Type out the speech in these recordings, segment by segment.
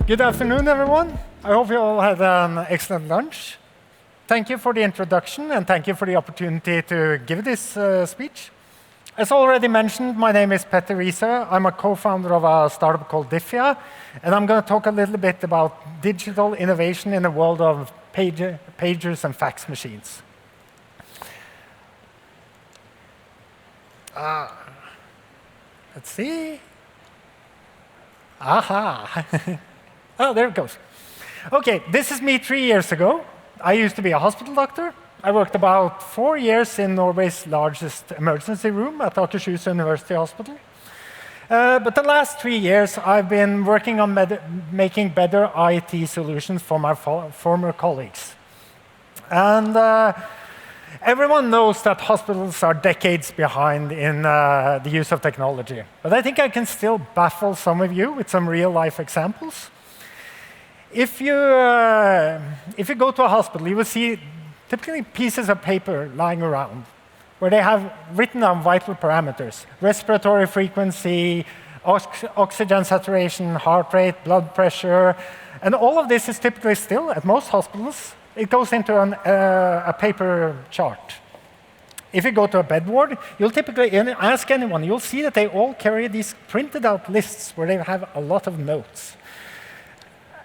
Good afternoon, everyone. I hope you all had an excellent lunch. Thank you for the introduction, and thank you for the opportunity to give this speech. As already mentioned, my name is Petter Risøe. I'm a co-founder of a startup called Diffia, and I'm going to talk a little bit about digital innovation in the world of pagers and fax machines. Let's see. Aha. Oh, there it goes. OK, this is me 3 years ago. I used to be a hospital doctor. I worked about 4 years in Norway's largest emergency room at Akershus University Hospital. But the last 3 years, I've been working on making better IT solutions for my former colleagues. And everyone knows that hospitals are decades behind in the use of technology. But I think I can still baffle some of you with some real-life examples. If you go to a hospital, you will see typically pieces of paper lying around where they have written down vital parameters: respiratory frequency, oxygen saturation, heart rate, blood pressure. And all of this is typically still, at most hospitals, it goes into a paper chart. If you go to a bed ward, you'll typically ask anyone, you'll see that they all carry these printed out lists where they have a lot of notes.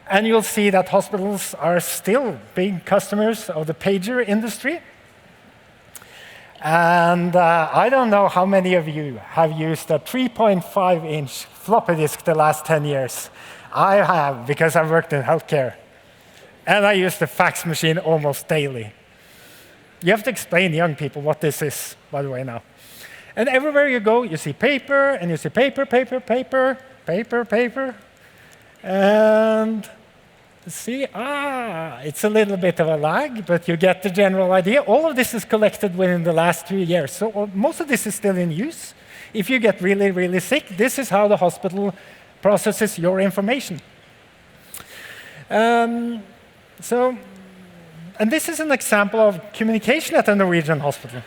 And you'll see that hospitals are still big customers of the pager industry. And I don't know how many of you have used a 3.5-inch floppy disk the last 10 years. I have, because I've worked in healthcare. And I use the fax machine almost daily. You have to explain to young people what this is, by the way, now. And everywhere you go, you see paper, and you see paper, paper, paper, paper, paper. And see, it's a little bit of a lag, but you get the general idea. All of this is collected within the last 2 years. So most of this is still in use. If you get really, really sick, this is how the hospital processes your information. And this is an example of communication at a Norwegian hospital.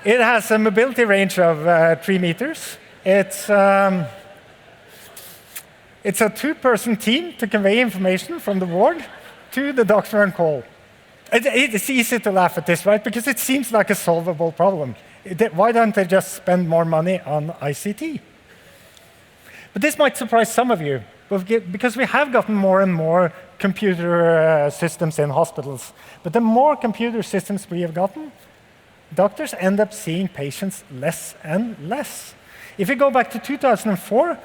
It has a mobility range of 3 meters. It's a 2-person team to convey information from the ward to the doctor on call. It's easy to laugh at this, right? Because it seems like a solvable problem. Why don't they just spend more money on ICT? But this might surprise some of you, because we have gotten more and more computer systems in hospitals. But the more computer systems we have gotten, doctors end up seeing patients less and less. If you go back to 2004,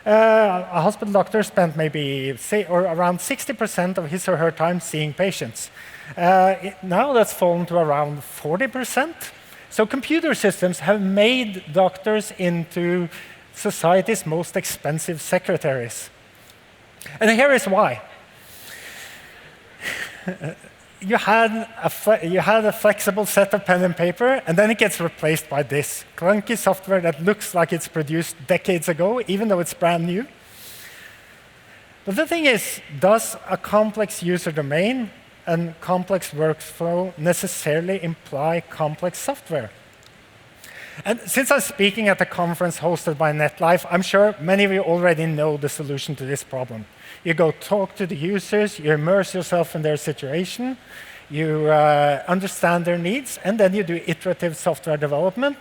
a hospital doctor spent maybe, around 60% of his or her time seeing patients. Now that's fallen to around 40%. So computer systems have made doctors into society's most expensive secretaries. And here is why. You had a flexible set of pen and paper, and then it gets replaced by this clunky software that looks like it's produced decades ago, even though it's brand new. But the thing is, does a complex user domain and complex workflow necessarily imply complex software? And since I'm speaking at a conference hosted by NetLife, I'm sure many of you already know the solution to this problem. You go talk to the users, you immerse yourself in their situation, you understand their needs, and then you do iterative software development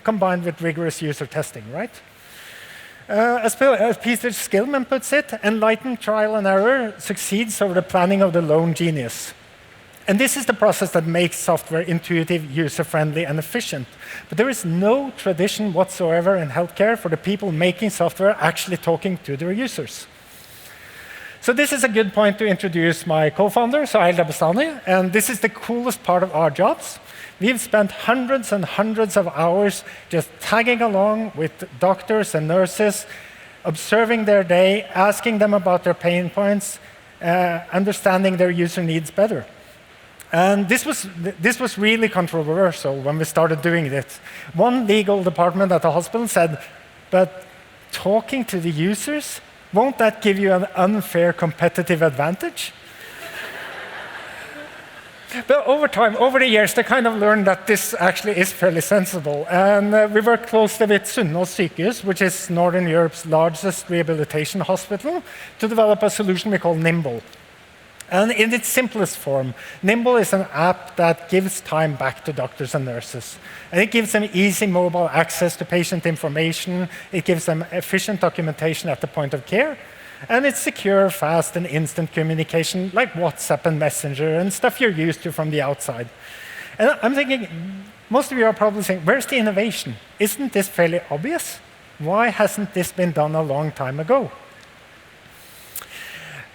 combined with rigorous user testing, right? As Peter Skillman puts it, enlightened trial and error succeeds over the planning of the lone genius. And this is the process that makes software intuitive, user-friendly, and efficient. But there is no tradition whatsoever in healthcare for the people making software actually talking to their users. So this is a good point to introduce my co-founder, Sahil Dabastani, and this is the coolest part of our jobs. We've spent hundreds and hundreds of hours just tagging along with doctors and nurses, observing their day, asking them about their pain points, understanding their user needs better. And this was really controversial when we started doing this. One legal department at the hospital said, but talking to the users, won't that give you an unfair competitive advantage? But over time, over the years, they kind of learned that this actually is fairly sensible. And we worked closely with Sunnaas sykehus, which is Northern Europe's largest rehabilitation hospital, to develop a solution we call Nimble. And in its simplest form, Nimble is an app that gives time back to doctors and nurses. And it gives them easy mobile access to patient information. It gives them efficient documentation at the point of care. And it's secure, fast, and instant communication like WhatsApp and Messenger and stuff you're used to from the outside. And I'm thinking, most of you are probably saying, where's the innovation? Isn't this fairly obvious? Why hasn't this been done a long time ago?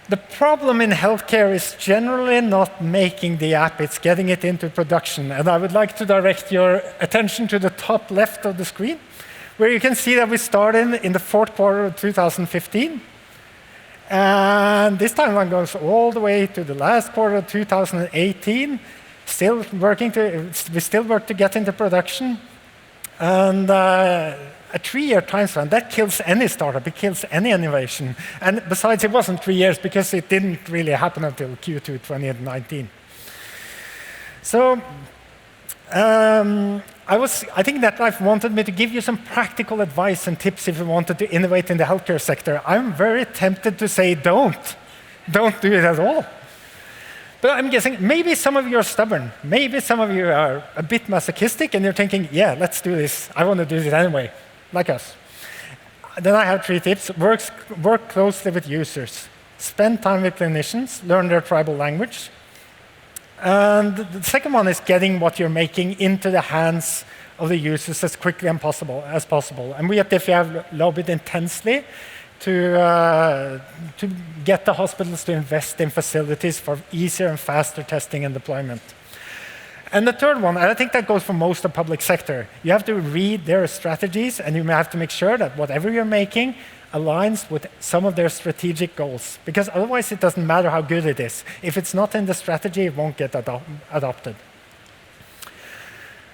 The problem in healthcare is generally not making the app, it's getting it into production. And I would like to direct your attention to the top left of the screen, where you can see that we started in the fourth quarter of 2015. And this timeline goes all the way to the last quarter of 2018. We still work to get into production. And a 3-year time span, that kills any startup, it kills any innovation. And besides, it wasn't 3 years because it didn't really happen until Q2 2019. So I think NetLife wanted me to give you some practical advice and tips if you wanted to innovate in the healthcare sector. I'm very tempted to say don't do it at all. But I'm guessing maybe some of you are stubborn. Maybe some of you are a bit masochistic and you're thinking, yeah, let's do this. I want to do this anyway, like us. Then I have 3 tips. Work closely with users. Spend time with clinicians, learn their tribal language. And the second one is getting what you're making into the hands of the users as quickly as possible. And we at Diffia have lobbied intensely to get the hospitals to invest in facilities for easier and faster testing and deployment. And the third one, and I think that goes for most of the public sector, you have to read their strategies and you have to make sure that whatever you're making aligns with some of their strategic goals, because otherwise it doesn't matter how good it is. If it's not in the strategy, it won't get adopted.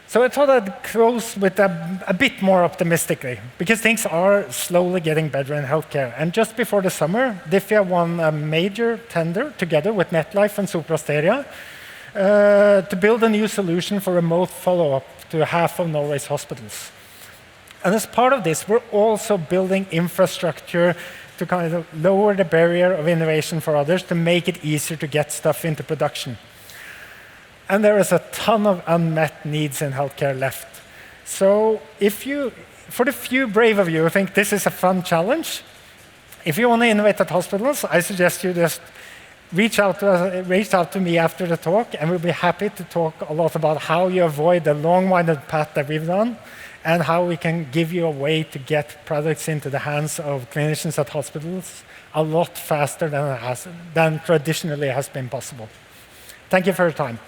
So I thought I'd close with a bit more optimistically, because things are slowly getting better in healthcare. And just before the summer, Diffia won a major tender together with NetLife and Soprasteria to build a new solution for remote follow-up to half of Norway's hospitals. And as part of this, we're also building infrastructure to kind of lower the barrier of innovation for others, to make it easier to get stuff into production. And there is a ton of unmet needs in healthcare left. So for the few brave of you who think this is a fun challenge, if you want to innovate at hospitals, I suggest you just reach out to me after the talk, and we'll be happy to talk a lot about how you avoid the long-winded path that we've done, and how we can give you a way to get products into the hands of clinicians at hospitals a lot faster than traditionally has been possible. Thank you for your time.